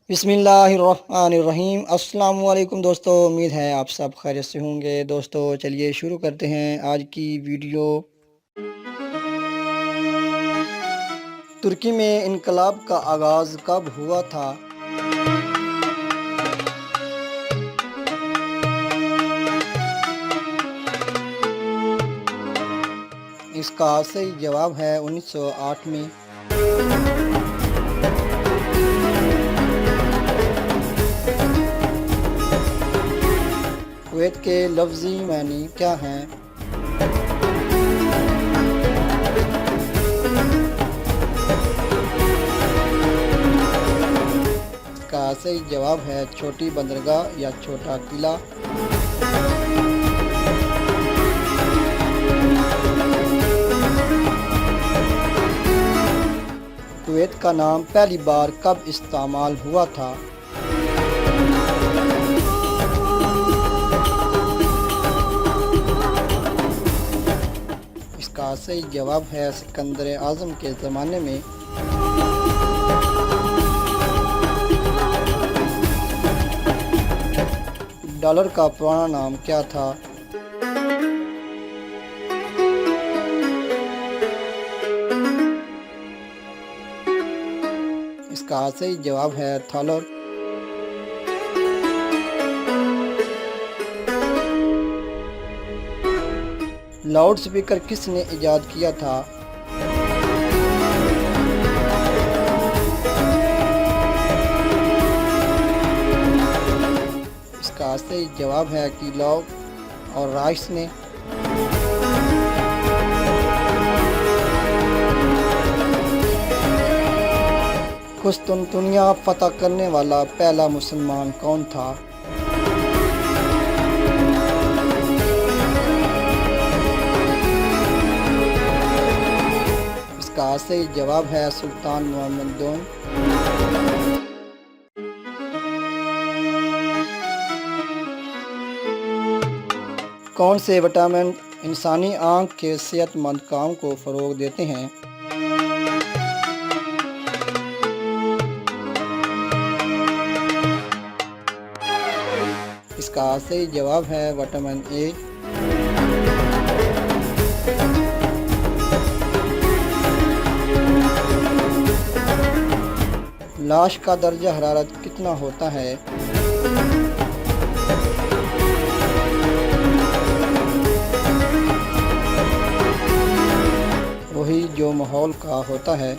بسم اللہ الرحمن الرحیم۔ السلام علیکم دوستو، امید ہے آپ سب خیریت سے ہوں گے۔ دوستو چلیے شروع کرتے ہیں آج کی ویڈیو۔ ترکی میں انقلاب کا آغاز کب ہوا تھا؟ اس کا صحیح جواب ہے 1908 میں۔ کویت کے لفظی معنی کیا ہیں؟ اس کا صحیح جواب ہے چھوٹی بندرگاہ یا چھوٹا قلعہ۔ کویت کا نام پہلی بار کب استعمال ہوا تھا؟ اس کا صحیح جواب ہے سکندر اعظم کے زمانے میں۔ ڈالر کا پرانا نام کیا تھا؟ اس کا صحیح جواب ہے تھالر۔ لاؤڈ سپیکر کس نے ایجاد کیا تھا؟ اس کا صحیح جواب ہے کیلوگ اور رائس نے۔ قسطنطنیہ فتح کرنے والا پہلا مسلمان کون تھا؟ اس کا صحیح جواب ہے سلطان محمد دوم۔ کون سے وٹامن انسانی آنکھ کے صحت مند کام کو فروغ دیتے ہیں؟ اس کا صحیح جواب ہے وٹامن اے۔ لاش کا درجہ حرارت کتنا ہوتا ہے؟ وہی جو ماحول کا ہوتا ہے۔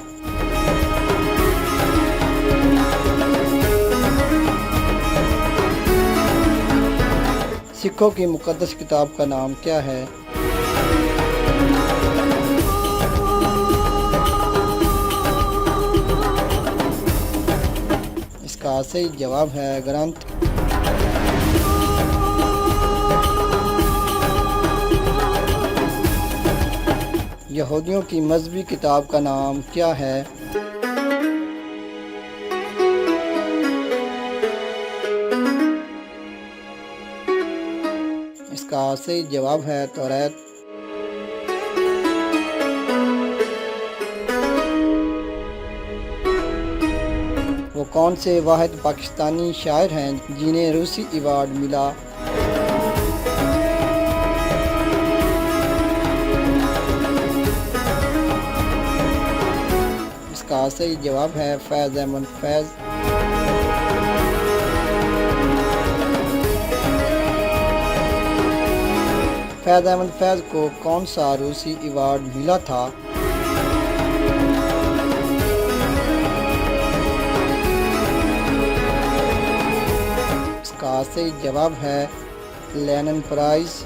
سکھوں کی مقدس کتاب کا نام کیا ہے؟ اس کا صحیح جواب ہے گرنتھ۔ یہودیوں کی مذہبی کتاب کا نام کیا ہے؟ اس کا صحیح جواب ہے توریت۔ وہ کون سے واحد پاکستانی شاعر ہیں جنہیں روسی ایوارڈ ملا؟ اس کا صحیح جواب ہے فیض احمد فیض۔ فیض احمد فیض کو کون سا روسی ایوارڈ ملا تھا؟ اس کا صحیح جواب ہے لینن پرائز۔